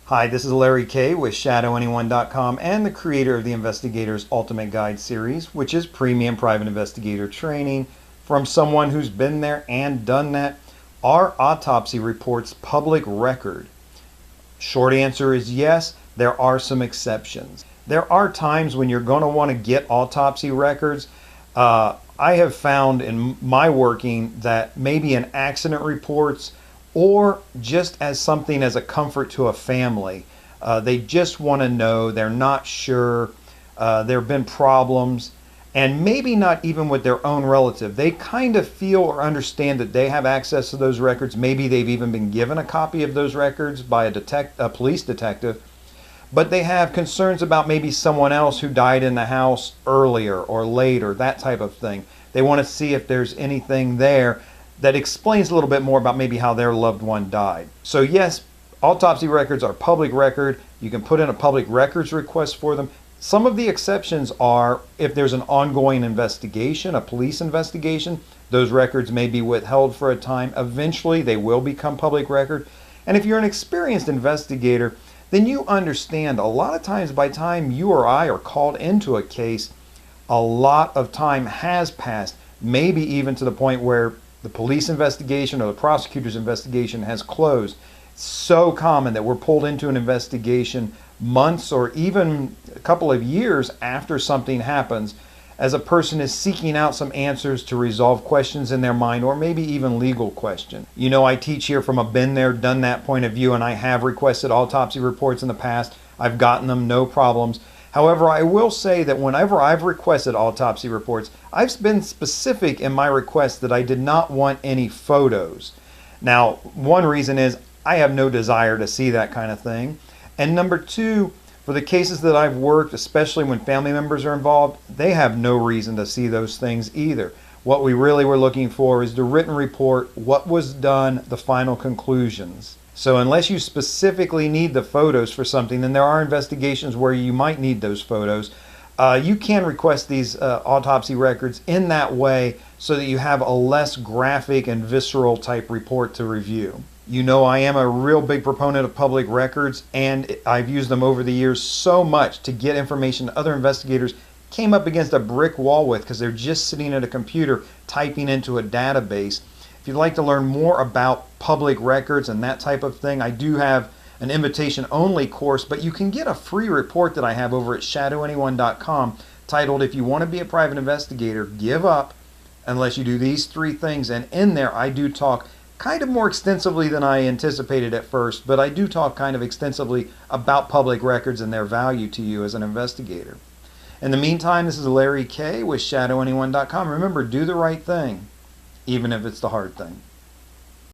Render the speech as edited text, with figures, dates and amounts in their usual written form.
Hi, this is Larry Kaye with ShadowAnyone.com and the creator of the Investigator's Ultimate Guide series, which is premium private investigator training from someone who's been there and done that. Are autopsy reports public record? Short answer is yes. There are some exceptions. There are times when you're going to want to get autopsy records. I have found in my working that maybe in accident reports or just as something as a comfort to a family. They just want to know, they're not sure, there have been problems, and maybe not even with their own relative. They kind of feel or understand that they have access to those records. Maybe they've even been given a copy of those records by a police detective, but they have concerns about maybe someone else who died in the house earlier or later, that type of thing. They want to see if there's anything there that explains a little bit more about maybe how their loved one died. So yes, autopsy records are public record. You can put in a public records request for them. Some of the exceptions are if there's an ongoing investigation, a police investigation, those records may be withheld for a time. Eventually, they will become public record. And if you're an experienced investigator, then you understand a lot of times by the time you or I are called into a case, a lot of time has passed, maybe even to the point where the police investigation or the prosecutor's investigation has closed. It's so common that we're pulled into an investigation months or even a couple of years after something happens, as a person is seeking out some answers to resolve questions in their mind or maybe even legal questions. You know, I teach here from a been there, done that point of view, and I have requested autopsy reports in the past. I've gotten them, no problems. However, I will say that whenever I've requested autopsy reports, I've been specific in my request that I did not want any photos. Now, one reason is I have no desire to see that kind of thing. And number two, for the cases that I've worked, especially when family members are involved, they have no reason to see those things either. What we really were looking for is the written report, what was done, the final conclusions. So unless you specifically need the photos for something, then there are investigations where you might need those photos. You can request these autopsy records in that way so that you have a less graphic and visceral type report to review. You know, I am a real big proponent of public records, and I've used them over the years so much to get information that other investigators came up against a brick wall with because they're just sitting at a computer typing into a database. If you'd like to learn more about public records and that type of thing, I do have an invitation-only course, but you can get a free report that I have over at ShadowAnyone.com titled, If You Want to Be a Private Investigator, Give Up Unless You Do These 3 Things. And in there, I do talk kind of more extensively than I anticipated at first, but I do talk kind of extensively about public records and their value to you as an investigator. In the meantime, this is Larry Kaye with ShadowAnyone.com. Remember, do the right thing, even if it's the hard thing.